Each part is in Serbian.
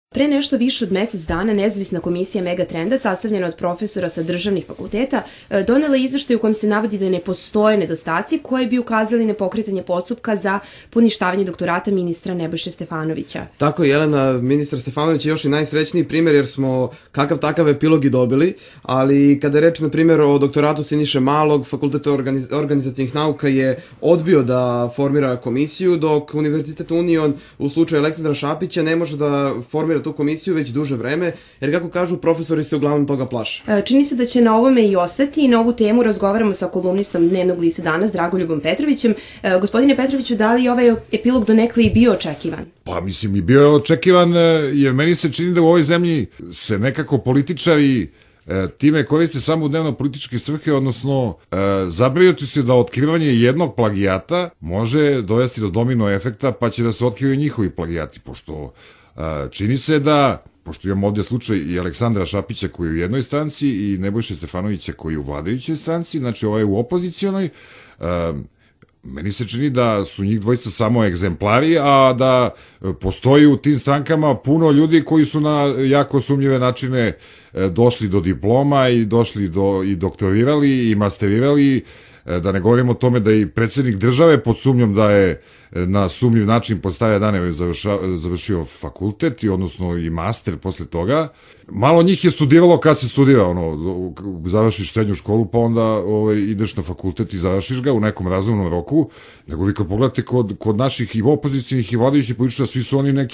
Pre nešto više od mesec dana nezavisna komisija Megatrenda, sastavljena od profesora sa državnih fakulteta, donela je izveštaj u kojem se navodi da ne postoje nedostaci koji bi ukazali na pokretanje postupka za poništavanje doktorata ministra Nebojše Stefanovića. Tako je, Jelena, ministar Stefanović je još i najsrećniji primer jer smo kakav takav epilog i dobili, ali kada je reč, na primjer, o doktoratu Siniše Malog, Fakultet organizacijnih nauka je odbio da formira komisiju, dok Univerzitet Union u slučaju Aleksandra Šapića ne može da formira tu komisiju već duže vreme, jer kako kažu, profesori se uglavnom toga plaše. Čini se da će na ovome i ostati i na ovu temu razgovaramo sa kolumnistom Dnevnog lista Danas, Dragoljubom Petrovićem. Gospodine Petroviću, da li je ovaj epilog donekle i bio očekivan? Pa mislim i bio je očekivan, jer meni se čini da u ovoj zemlji se nekako političari time koriste samo u dnevno političke svrhe, odnosno zabrinuti se da otkrivanje jednog plagijata može dovesti do domino efekta, pa će da se otkriju njihovi plagijati, pošto čini se da, pošto imamo ovdje slučaj i Aleksandra Šapića koji je u jednoj stranci i Nebojše Stefanovića koji je u vladajućoj stranci, znači ovaj u opozicionoj, meni se čini da su njih dvojica samo egzemplari, a da postoji u tim strankama puno ljudi koji su na jako sumnjive načine došli do diploma i došli i doktorirali i masterirali, da ne govorimo o tome da i predsjednik države pod sumnjom da je na sumnjiv način pod stare dane završio fakultet, odnosno i master posle toga. Malo njih je studiralo kad se studira, završiš srednju školu, pa onda ideš na fakultet i završiš ga u nekom razumnom roku, nego vi kad pogledate kod naših i opozicijnih i vladajućih političara, svi su oni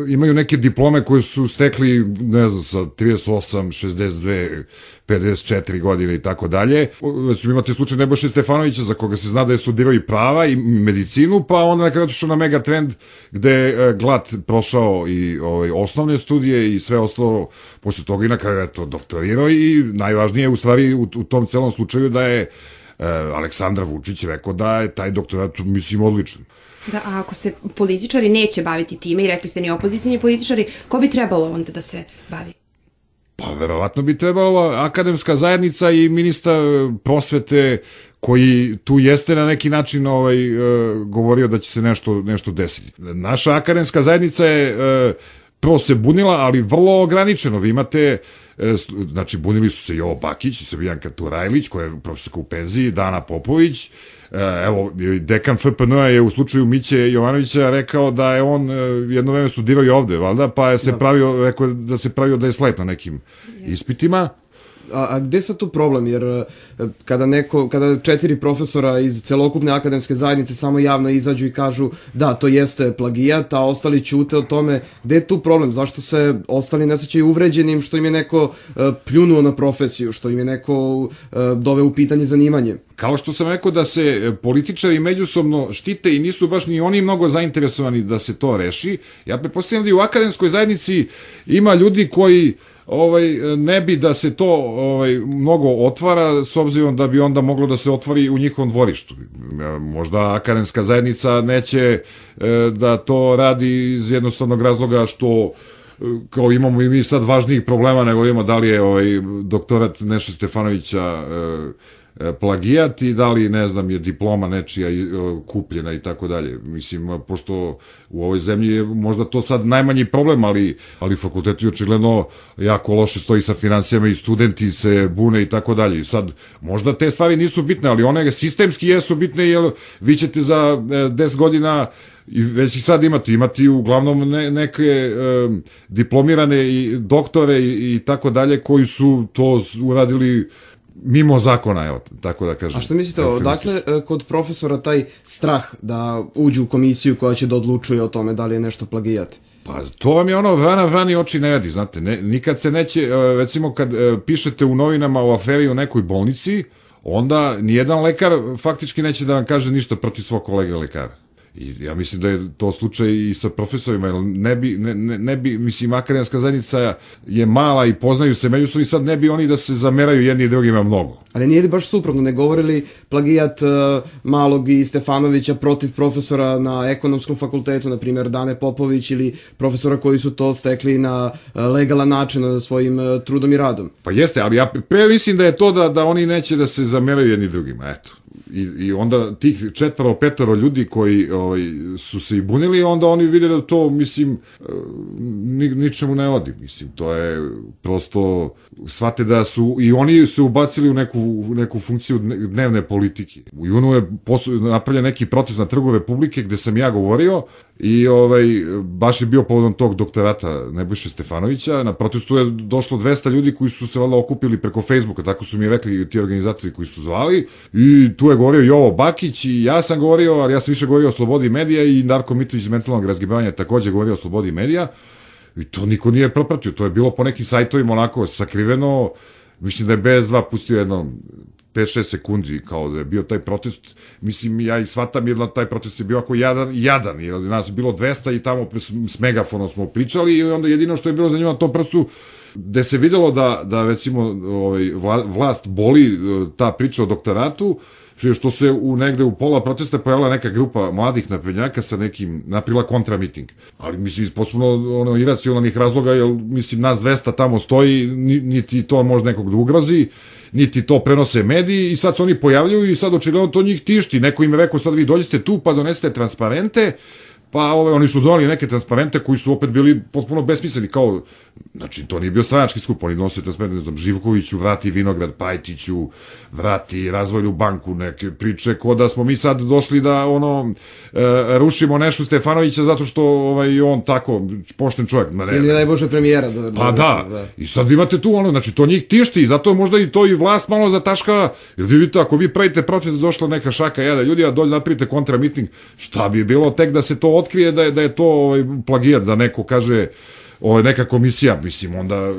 imaju neke diplome koje su stekli, ne znam, sa 38, 62, 54 godine i tako dalje. Recimo imate slučaj Nebojše Stefanovića za koga se zna da je studirao i prava i medicinu, pa onda nekada otišao na Megatrend gde je glad prošao i osnovne studije i sve ostalo posle toga i na kraju je to doktorirao i najvažnije u stvari u tom celom slučaju da je Aleksandar Vučić rekao da je taj doktorat, mislim, odličan. Da, a ako se političari neće baviti time i rekli ste ni opozicijni političari, ko bi trebalo onda da se bavi? Pa verovatno bi trebalo akademska zajednica i ministar prosvete koji tu jeste na neki način govorio da će se nešto desiti. Naša akademska zajednica je prvo se bunila, ali vrlo ograničeno. Vi imate, znači bunili su se Jovo Bakić, Srbijanka Turajlić, koja je profesorka u penziji, Dana Popović, evo, dekan FPN-a je u slučaju Miće Jovanovića rekao da je on jedno vreme studirao i ovde, valjda, pa je rekao da se pravio da je slep na nekim ispitima. A gde sad tu problem? Jer kada 4 profesora iz celokupne akademske zajednice samo javno izađu i kažu da, to jeste plagijat, a ostali ćute o tome, gde je tu problem? Zašto se ostali ne osjećaju uvređenim što im je neko pljunuo na profesiju, što im je neko doveo u pitanje zanimanje? Kao što sam rekao da se političari međusobno štite i nisu baš ni oni mnogo zainteresovani da se to reši, ja pretpostavljam da i u akademskoj zajednici ima ljudi koji ne bi da se to mnogo otvara, s obzirom da bi onda moglo da se otvori u njihovom dvorištu. Možda akademska zajednica neće da to radi iz jednostavnog razloga što kao imamo i mi sad važnijih problema nego imamo da li je doktorat Neše Stefanovića plagijat i da li, ne znam, je diploma nečija kupljena i tako dalje. Mislim, pošto u ovoj zemlji je možda to sad najmanji problem, ali fakulteti očigledno jako loše stoji sa financijama i studenti se bune i tako dalje. I sad, možda te stvari nisu bitne, ali one sistemski jesu bitne, jer vi ćete za 10 godina i već i sad imati uglavnom neke diplomirane i doktore i tako dalje koji su to uradili mimo zakona, evo, tako da kažem. A što mislite, odakle kod profesora taj strah da uđu u komisiju koja će da odlučuje o tome da li je nešto plagijat? Pa to vam je vrana vrani oči ne vidi, znate, nikad se neće, recimo kad pišete u novinama o aferi u nekoj bolnici, onda nijedan lekar faktički neće da vam kaže ništa protiv svog kolega lekara. I ja mislim da je to slučaj i sa profesorima, jer ne bi, mislim, akademska zajednica je mala i poznaju se međusobno i sad ne bi oni da se zameraju jedni i drugima mnogo. Ali nije li baš suprotno, ne govorili plagijat Malog i Stefanovića protiv profesora na ekonomskom fakultetu, na primjer Dane Popović, ili profesora koji su to stekli na legalan način svojim trudom i radom? Pa jeste, ali ja pre mislim da je to da oni neće da se zameraju jedni drugima, eto. i onda tih 4-5 ljudi koji su se i bunili, onda oni vide da to, mislim, ničemu ne odi, mislim, to je prosto, shvate da su, i oni se ubacili u neku funkciju dnevne politike. U junu je napravljen neki protest na Trgu Republike gde sam ja govorio i baš je bio povodom tog doktorata Nebojše Stefanovića. Na protestu je došlo 200 ljudi koji su se valjda okupili preko Facebooka, tako su mi rekli ti organizatori koji su zvali, i tu je govorio Jovo Bakić i ja sam govorio, ali ja sam više govorio o slobodi medija, i Darko Mitrović iz Mentalnog razgibavanja takođe govorio o slobodi medija, i to niko nije propratio, to je bilo po nekim sajtovima onako sakriveno. Mislim da je BS2 pustio jedno 5-6 sekundi kao da je bio taj protest. Mislim, ja i shvatam, jer taj protest je bio ako jadan, jer nas je bilo 200 i tamo s megafonom smo pričali, i onda jedino što je bilo za njima na tom prstu, gde se videlo da recimo vlast boli ta priča o doktoratu, što se negde u pola protesta pojavila neka grupa mladih naprednjaka sa nekim, napravila kontramiting. Ali mislim, iz potpuno iracionalnih razloga, jer mislim, nas 200 tamo stoji, niti to može nekog da ugrozi, niti to prenose mediji, i sad se oni pojavljuju i sad očigledno to njih tišti. Neko im je rekao, sad vi dođete tu pa donesete transparente, pa oni su donali neke transparente koji su opet bili potpuno besmisleni, kao, znači, to nije bio stranački skup, oni nose transparente, ne znam, Živkoviću vrati vinograd, Pajtiću vrati Razvojnu banku, neke priče, ko da smo mi sad došli da, rušimo Nešu Stefanovića zato što je on tako pošten čovjek. Ili najboljše premijera. Pa da, i sad imate tu, znači, to njih tišti, zato možda i to i vlast malo zataškava, jer vi vidite, ako vi pravite protest, došla neka šaka jada ljudi, a dolje napravite kontramiting, šta bi bilo tek da se to otkrije da je to plagijat, da neko kaže neka komisija, mislim, onda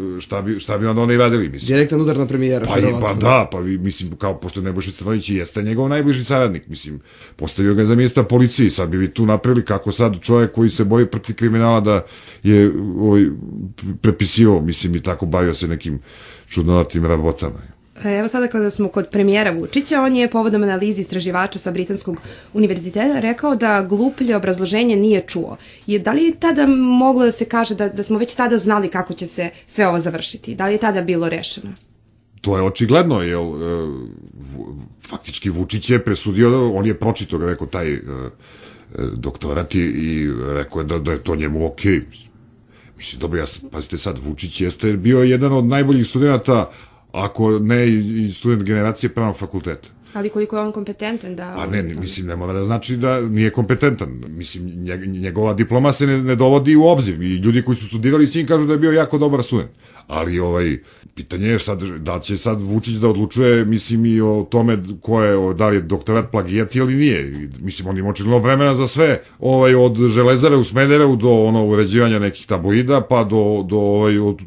šta bi onda oni radili, mislim. Direktan udar na premijera. Pa da, mislim, kao, pošto Nebojša Stefanović jeste njegov najbliži saradnik, mislim, postavio ga za ministra policiji, sad bi vi tu napravili kako sad čovjek koji se boji protiv kriminala da je prepisivao, mislim, i tako bavio se nekim čudnovatim rabotama. Evo sada kada smo kod premijera Vučića, on je povodom analizi istraživača sa Britanskog univerziteta rekao da gluplje obrazloženje nije čuo. I da li je tada moglo da se kaže da smo već tada znali kako će se sve ovo završiti? Da li je tada bilo rešeno? To je očigledno, jer faktički Vučić je presudio, on je pročito, rekao, taj doktorat i rekao je da je to njemu okej. Mislim, dobro, pazite sad, Vučić jeste bio jedan od najboljih studenta, ako ne i student generacije pravnog fakulteta. Ali koliko je on kompetentan da... Pa ne, mislim, ne mora da znači da nije kompetentan. Mislim, njegova diploma se ne dovodi u obzir i ljudi koji su studirali s njim kažu da je bio jako dobar student. Ali pitanje je sad, da će sad Vučić da odlučuje, mislim, i o tome da li je doktorat plagijat ili nije. Mislim, on ima očigledno vremena za sve, od Železare u Smederevu do uređivanja nekih tabloida, pa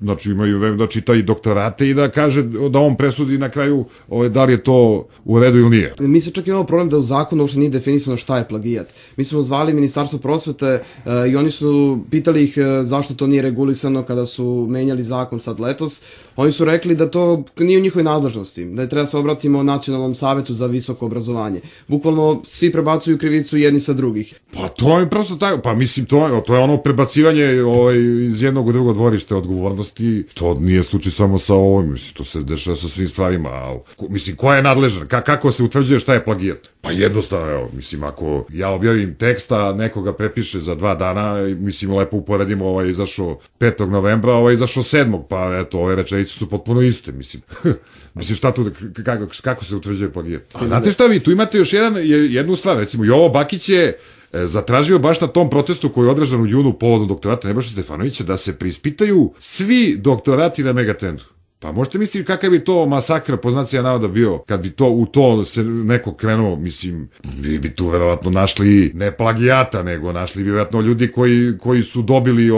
znači imaju vremena da čita i doktorate i da kaže, da on presudi na kraju da li je to u redu ili nije. Mi se čak imamo problem da u zakonu uopšte nije definisano šta je plagijat. Mi smo zvali Ministarstvo prosvete i oni su pitali ih zašto to nije regulisano kada su menjali zakon sad letos. Oni su rekli da to nije u njihovoj nadležnosti, da je treba se obratimo Nacionalnom savetu za visoko obrazovanje. Bukvalno svi prebacuju krivicu jedni sa drugih. Pa to je prosto tako, pa mislim to je ono prebacivanje iz jednog u drugo dvorište odgovornosti. To nije slučaj samo sa ovim, mislim, to se dešava sa svim stvarima, ali mislim, ko je nadležan? Kako se utvrđuje šta je plagijat? Pa jednostavno, evo, mislim, ako ja objavim teksta, nekoga prepiše za 2 dana, mislim, lepo uporedimo, izašao 5. novembra, izašao 7. pa eto, ove rečenice su potpuno iste, mislim. Mislim, šta tu, kako se utvrđuje plagijat? A znate šta vi, tu imate još jednu stvar, recimo, Jovo Bakić je zatražio baš na tom protestu koji je održan u junu povodom doktorata Nebojše Stefanovića da se preispitaju svi doktorati na Megatrendu. Pa možete misliti kakav bi to masakr po znacima navoda bio, kad bi u to se neko krenuo, mislim, bi tu verovatno našli ne plagijata, nego našli bi verovatno ljudi koji su dobili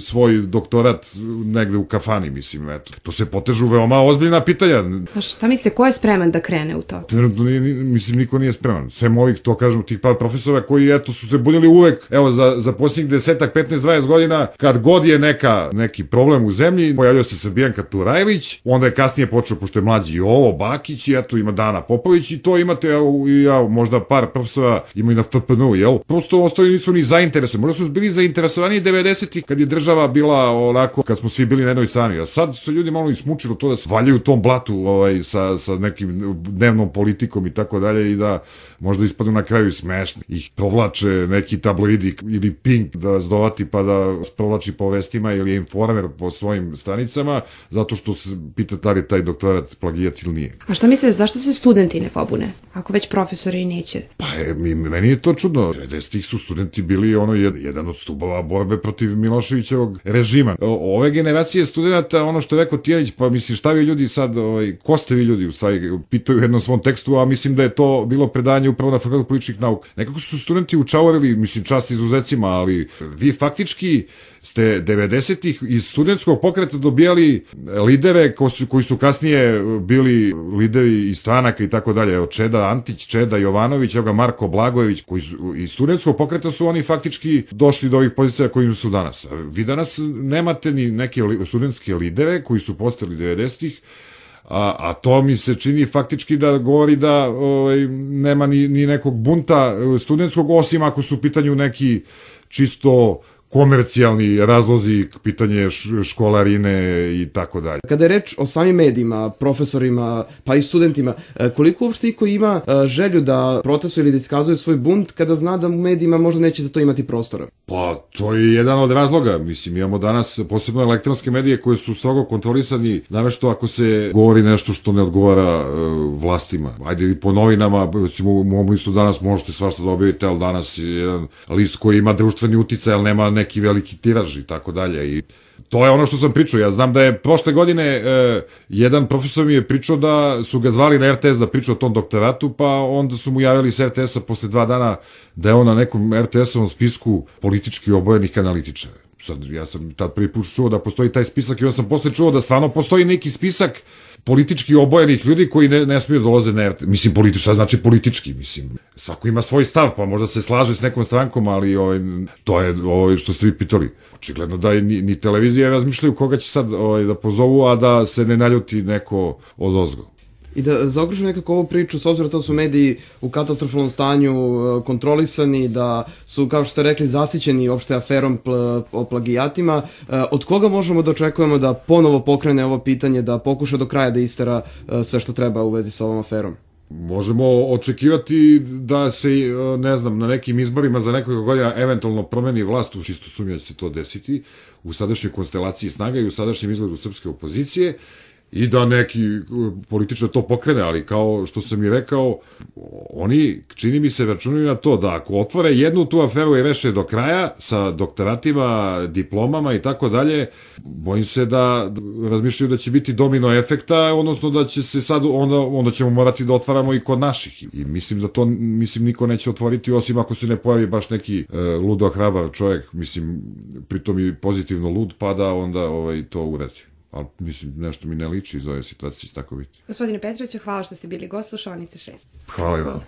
svoj doktorat negde u kafani, mislim, eto. To se potežu veoma ozbiljna pitanja. A šta mislite, ko je spreman da krene u to? Trenutno, mislim, niko nije spreman. Sem ovih, to kažem, tih par profesora koji, eto, su se bunili uvek, evo, za posljednjih 10, 15, 20 godina, kad god je neki problem u zemlji, pojavio se Srbijanka Turajlić, Jovanović, onda je kasnije počeo, pošto je mlađi Jovo Bakić i eto ima Dana Popović i to imate možda par profesora ima i na FPN-u, jel? Prosto ostali nisu ni zainteresovani. Možda su bili zainteresovani 90-ih kad je država bila onako, kad smo svi bili na jednoj strani. A sad su ljudi malo ismučilo to da se valjaju u tom blatu sa nekim dnevnom politikom i tako dalje i da možda ispadu na kraju smešni. Ih provlače neki tabloidi ili Pink da zdovati pa da provlači po vestima ili Informer po svojim stranicama zato što se pita da li taj doktorat plagijat ili nije. A šta mislite, zašto se studenti ne pobune? Ako već profesori neće? Pa meni je to čudno. 90-ih su studenti bili jedan od stubova borbe protiv Miloševićevog režima. Ove generacije studenta, ono što je rekao Tijanić, pa mislim šta vi ljudi sad, ko ste vi ljudi u stvari, pitaju u jednom svom tekstu, a mislim da je to bilo predanje upravo na Fakultetu političkih nauka. Nekako su studenti učaurili, mislim čast izuzecima, ali vi faktički ste 90-ih iz studentskog pokreta dobijali lidere koji su kasnije bili lideri iz stranaka i tako dalje. Evo Čeda Antić, Čeda Jovanović, evo ga Marko Blagojević, koji su iz studentskog pokreta su oni faktički došli do ovih pozicija kojim su danas. Vi danas nemate ni neke studentske lidere koji su postali 90-ih, a to mi se čini faktički da govori da nema ni nekog bunta studentskog, osim ako su u pitanju neki čisto komercijalni razlozi, pitanje školarine i tako dalje. Kada je reč o samim medijima, profesorima, pa i studentima, koliko uopšte iko ima želju da protestuje ili da iskazuje svoj bunt kada zna da u medijima možda neće za to imati prostora? Pa, to je jedan od razloga. Mislim, imamo danas posebno elektronske medije koje su strogo kontrolisani, navešto ako se govori nešto što ne odgovara vlastima. Ajde i po novinama, recimo u mom listu danas možete svašta da objavite, ali danas je jedan list koji ima društveni uticaj, ali nema neki veliki tiraž i tako dalje. I to je ono što sam pričao. Ja znam da je prošle godine jedan profesor mi je pričao da su ga zvali na RTS da priča o tom doktoratu, pa onda su mu javili s RTS-a posle 2 dana da je on na nekom RTS-ovom spisku politički obojenih analitičara. Sad, ja sam tad prvi put čuo da postoji taj spisak i onda sam posle čuo da stvarno postoji neki spisak politički obojenih ljudi koji ne smiju dolaze na RTS. Mislim, politički, šta znači politički? Mislim, svako ima svoj stav, pa možda se slaže s nekom strankom, ali to je što ste vi pitali. Očigledno da ni televizije razmišljaju koga će sad da pozovu, a da se ne naljuti neko od ozgo. I da zaokružim nekako ovu priču, s obzirom da su mediji u katastrofalnom stanju kontrolisani, da su, kao što ste rekli, zasićeni opšte aferom o plagijatima, od koga možemo da očekujemo da ponovo pokrene ovo pitanje, da pokuša do kraja da istera sve što treba u vezi sa ovom aferom? Možemo očekivati da se, ne znam, na nekim izborima za nekoliko godina eventualno promeni vlast, u čisto sumnju da će se to desiti, u sadašnjoj konstelaciji snaga i u sadašnjem izgledu srpske opozicije, i da neki političar to pokrene, ali kao što sam i rekao, oni, čini mi se, računaju na to da ako otvore jednu tu aferu i reše do kraja sa doktoratima, diplomama i tako dalje, bojim se da razmišljaju da će biti domino efekta, odnosno da će se sad, onda ćemo morati da otvaramo i kod naših. I mislim da to, niko neće otvoriti, osim ako se ne pojavi baš neki ludo hrabar čovjek, mislim, pritom i pozitivno lud, pa da onda to uredi. Ali, mislim, nešto mi ne liči iz ove situacije, tako biti. Gospodine Petroviću, hvala što ste bili gost Slušaonice 6. Hvala i vam.